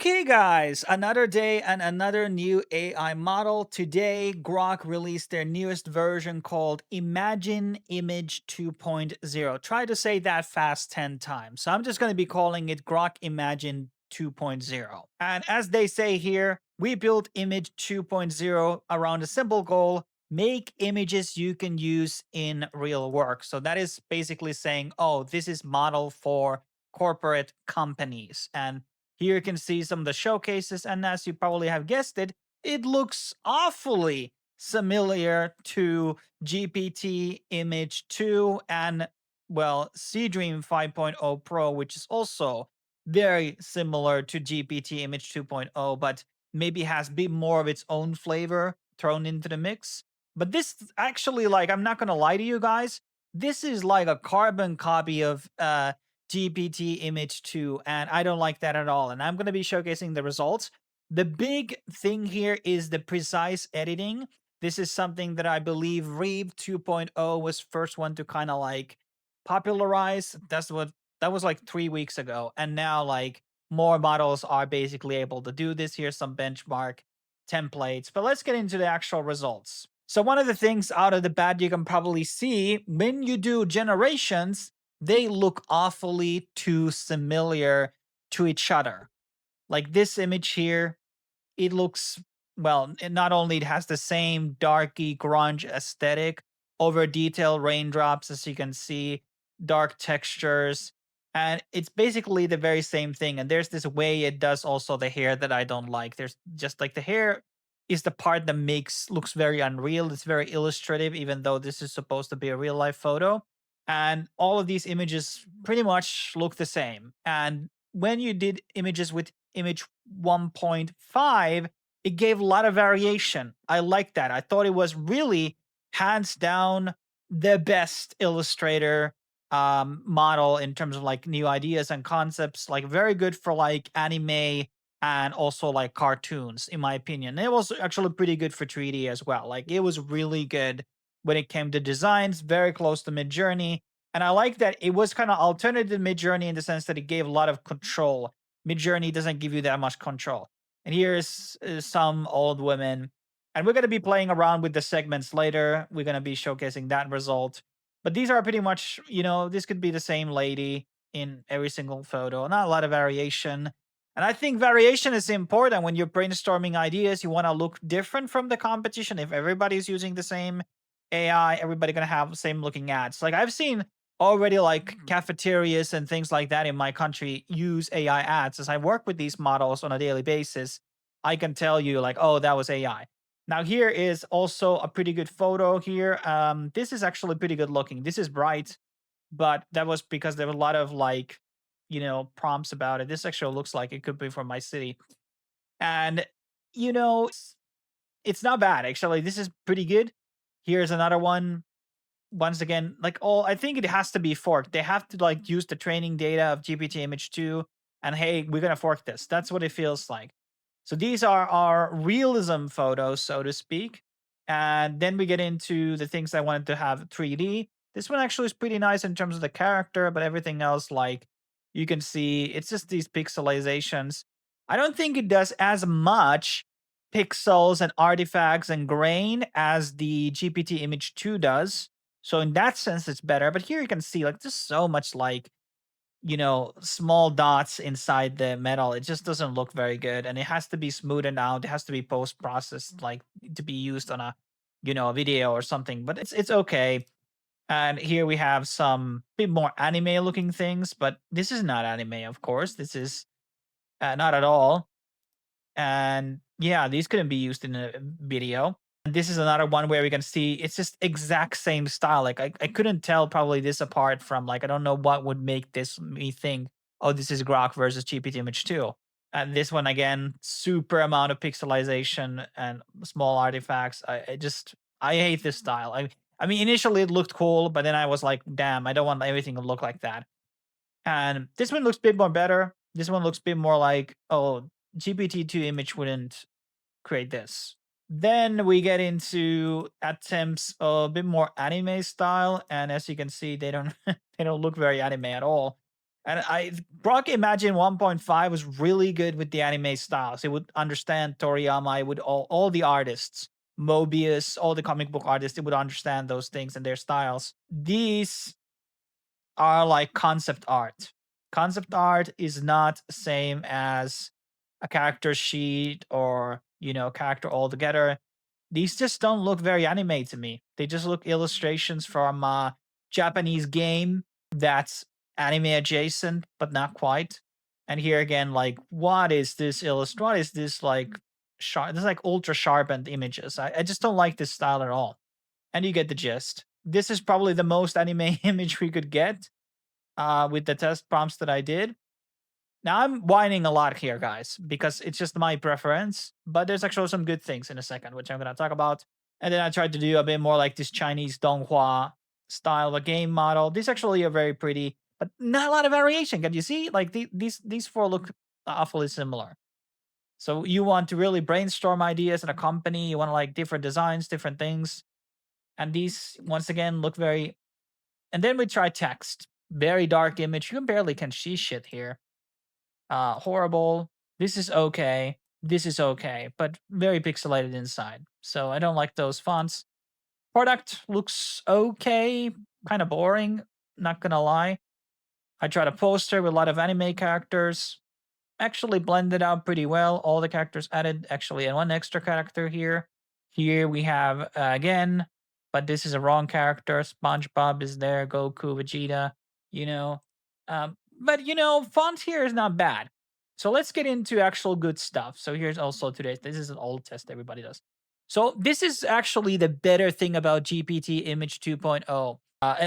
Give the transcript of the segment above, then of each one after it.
Okay, guys, another day and another new AI model. Today, Grok released their newest version called Imagine Image 2.0. Try to say that fast 10 times. So I'm just going to be calling it Grok Imagine 2.0. And as they say here, we built Image 2.0 around a simple goal: make images you can use in real work. So that is basically saying, oh, this is model for corporate companies. And here you can see some of the showcases, and as you probably have guessed it looks awfully familiar to GPT Image 2 and, well, Dream 5.0 Pro, which is also very similar to GPT Image 2.0, but maybe has a bit more of its own flavor thrown into the mix. But this actually, like, I'm not gonna lie to you guys, this is like a carbon copy of GPT Image 2, and I don't like that at all. And I'm going to be showcasing the results. The big thing here is the precise editing. This is something that I believe Reeve 2.0 was first one to kind of like popularize. That was like 3 weeks ago. And now like more models are basically able to do this. Here's some benchmark templates, but let's get into the actual results. So one of the things out of the bat you can probably see when you do generations, they look awfully too familiar to each other. Like this image here, it looks, well, not only it has the same darky grunge aesthetic, over detailed raindrops, as you can see, dark textures, and it's basically the very same thing. And there's this way it does also the hair that I don't like. There's just like the hair is the part that makes looks very unreal. It's very illustrative, even though this is supposed to be a real life photo. And all of these images pretty much look the same. And when you did images with image 1.5, it gave a lot of variation. I like that. I thought it was really hands down the best illustrator model in terms of like new ideas and concepts. Like very good for like anime and also like cartoons, in my opinion. It was actually pretty good for 3D as well. Like it was really good when it came to designs, very close to Mid Journey. And I like that it was kind of alternative Mid Journey in the sense that it gave a lot of control. Mid Journey doesn't give you that much control. And here's some old women. And we're going to be playing around with the segments later. We're going to be showcasing that result. But these are pretty much, this could be the same lady in every single photo. Not a lot of variation. And I think variation is important when you're brainstorming ideas. You want to look different from the competition. If everybody's using the same AI, everybody going to have the same looking ads. Like I've seen already like cafeterias and things like that in my country use AI ads. As I work with these models on a daily basis, I can tell you like, oh, that was AI. Now here is also a pretty good photo here. This is actually pretty good looking. This is bright, but that was because there were a lot of like, prompts about it. This actually looks like it could be from my city. And, it's not bad actually. This is pretty good. Here's another one. Once again, like all, I think it has to be forked. They have to like use the training data of GPT Image 2 and hey, we're gonna fork this. That's what it feels like. So these are our realism photos, so to speak. And then we get into the things I wanted to have 3D. This one actually is pretty nice in terms of the character, but everything else, like you can see, it's just these pixelizations. I don't think it does as much pixels and artifacts and grain as the GPT Image 2 does. So in that sense, it's better. But here you can see like just so much like, small dots inside the metal. It just doesn't look very good. And it has to be smoothed out. It has to be post-processed, like to be used on a video or something. But it's okay. And here we have some bit more anime looking things, but this is not anime, of course. This is not at all. And yeah, these couldn't be used in a video. And this is another one where we can see it's just exact same style. Like I couldn't tell probably this apart from like I don't know what would make this me think, oh, this is Grok versus GPT Image 2. And this one again, super amount of pixelization and small artifacts. I hate this style. I mean initially it looked cool, but then I was like, damn, I don't want everything to look like that. And this one looks a bit more better. This one looks a bit more like, oh, GPT-2 image wouldn't create this. Then we get into attempts a bit more anime style, and as you can see, they don't they don't look very anime at all. And Grok Imagine 1.5 was really good with the anime styles. It would understand Toriyama. It would all the artists, Mobius, all the comic book artists. It would understand those things and their styles. These are like concept art. Concept art is not the same as a character sheet or character altogether. These just don't look very anime to me. They just look illustrations from a Japanese game that's anime adjacent, but not quite. And here again, like, what is this What is this like sharp? This is like ultra sharpened images. I just don't like this style at all. And you get the gist. This is probably the most anime image we could get with the test prompts that I did. Now I'm whining a lot here, guys, because it's just my preference. But there's actually some good things in a second, which I'm gonna talk about. And then I tried to do a bit more like this Chinese donghua style of a game model. These actually are very pretty, but not a lot of variation. Can you see? Like these four look awfully similar. So you want to really brainstorm ideas in a company. You want to like different designs, different things. And these once again look very. And then we try text. Very dark image. You barely can see shit here. Horrible. This is okay. This is okay, but very pixelated inside. So I don't like those fonts. Product looks okay, kind of boring, not gonna lie. I tried a poster with a lot of anime characters. Actually blended out pretty well. All the characters added, actually, and one extra character here. Here we have, again, but this is a wrong character. SpongeBob is there, Goku, Vegeta, you know. But, font here is not bad. So let's get into actual good stuff. So here's also today's, this is an old test everybody does. So this is actually the better thing about GPT Image 2.0.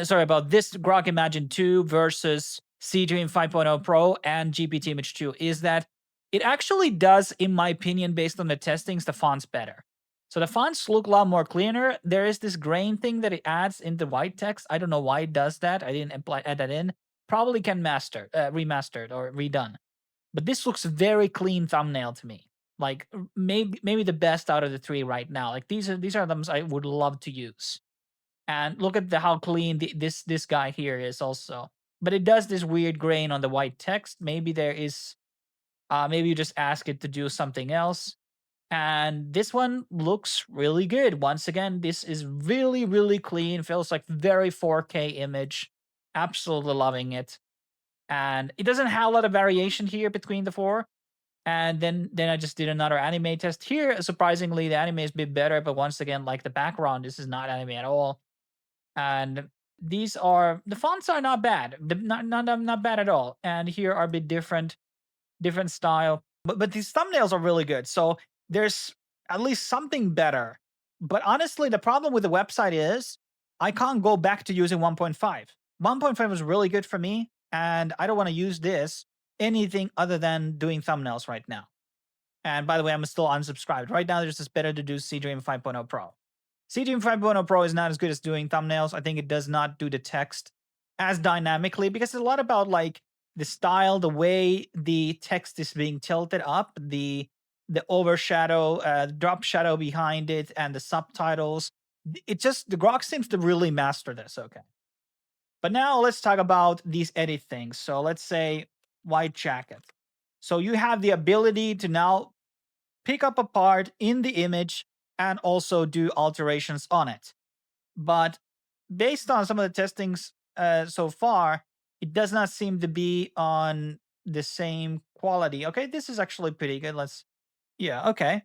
Sorry, about this Grok Imagine 2 versus C-Dream 5.0 Pro and GPT Image 2 is that it actually does, in my opinion, based on the testings, the fonts better. So the fonts look a lot more cleaner. There is this grain thing that it adds in the white text. I don't know why it does that. I didn't add that in. Probably can remastered or redone. But this looks very clean thumbnail to me. Like maybe the best out of the three right now. Like these are them I would love to use. And look at how clean this guy here is also. But it does this weird grain on the white text. Maybe there is, maybe you just ask it to do something else. And this one looks really good. Once again, this is really, really clean. Feels like very 4K image. Absolutely loving it. And it doesn't have a lot of variation here between the four. And then I just did another anime test here. Surprisingly, the anime is a bit better, but once again, like the background, this is not anime at all. And the fonts are not bad, not bad at all. And here are a bit different style, but these thumbnails are really good. So there's at least something better. But honestly, the problem with the website is I can't go back to using 1.5. 1.5 was really good for me, and I don't want to use this anything other than doing thumbnails right now. And by the way, I'm still unsubscribed. Right now, there's just better to do C-Dream 5.0 Pro. C-Dream 5.0 Pro is not as good as doing thumbnails. I think it does not do the text as dynamically because it's a lot about like the style, the way the text is being tilted up, the overshadow, drop shadow behind it, and the subtitles. The Grok seems to really master this. Okay. But now let's talk about these edit things. So let's say white jacket. So you have the ability to now pick up a part in the image and also do alterations on it. But based on some of the testings so far, it does not seem to be on the same quality. Okay, this is actually pretty good. Yeah, okay.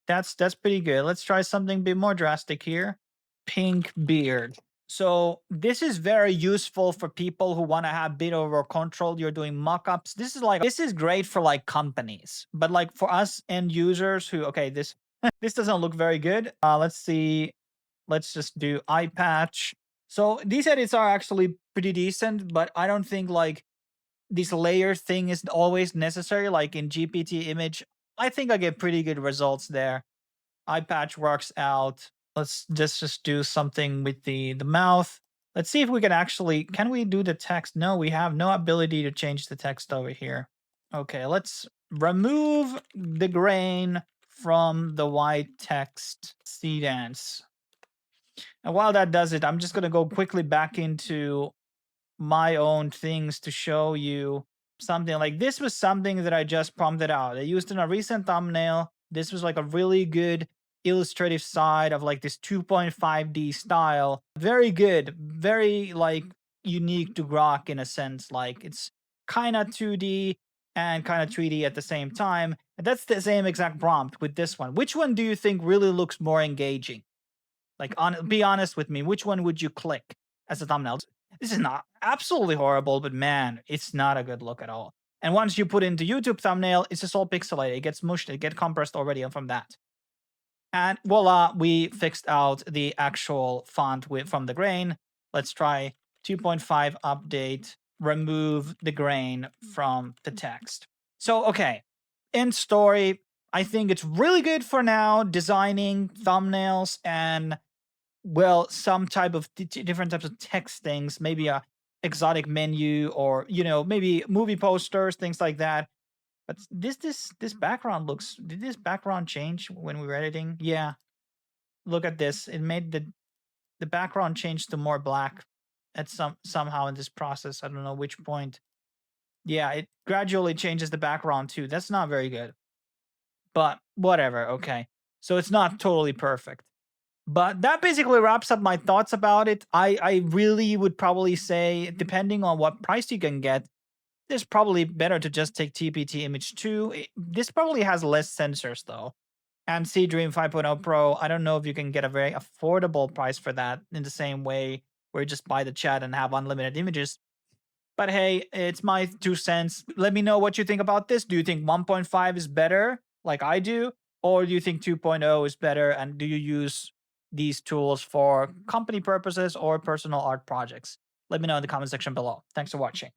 That's pretty good. Let's try something a bit more drastic here. Pink beard. So this is very useful for people who want to have a bit over control. You're doing mock-ups. This is great for like companies, but like for us end users who, okay, this this doesn't look very good. Let's see. Let's just do eye patch. So these edits are actually pretty decent, but I don't think like this layer thing is always necessary. Like in GPT image, I think I get pretty good results there. Eye patch works out. Let's just do something with the mouth. Let's see if we can we do the text? No, we have no ability to change the text over here. Okay, let's remove the grain from the white text. Dance. And while that does it, I'm just going to go quickly back into my own things to show you something. Like this was something that I just prompted out. I used in a recent thumbnail. This was like a really good illustrative side of like this 2.5D style. Very good, very like unique to Grok in a sense. Like it's kind of 2D and kind of 3D at the same time. And that's the same exact prompt with this one. Which one do you think really looks more engaging? Like, be honest with me. Which one would you click as a thumbnail? This is not absolutely horrible, but man, it's not a good look at all. And once you put into YouTube thumbnail, it's just all pixelated. It gets mushed. It gets compressed already from that. And voila, we fixed out the actual font from the grain. Let's try 2.5 update, remove the grain from the text. So, okay, in story, I think it's really good for now, designing thumbnails and, well, some type of different types of text things, maybe a exotic menu or, maybe movie posters, things like that. But this background looks, did this background change when we were editing? Yeah. Look at this. It made the background change to more black at somehow in this process. I don't know which point. Yeah, it gradually changes the background too. That's not very good. But whatever, okay. So it's not totally perfect. But that basically wraps up my thoughts about it. I really would probably say, depending on what price you can get, it's probably better to just take TPT Image 2. This probably has less sensors though. And Dream 5.0 Pro, I don't know if you can get a very affordable price for that in the same way where you just buy the chat and have unlimited images. But hey, it's my 2 cents. Let me know what you think about this. Do you think 1.5 is better, like I do? Or do you think 2.0 is better? And do you use these tools for company purposes or personal art projects? Let me know in the comment section below. Thanks for watching.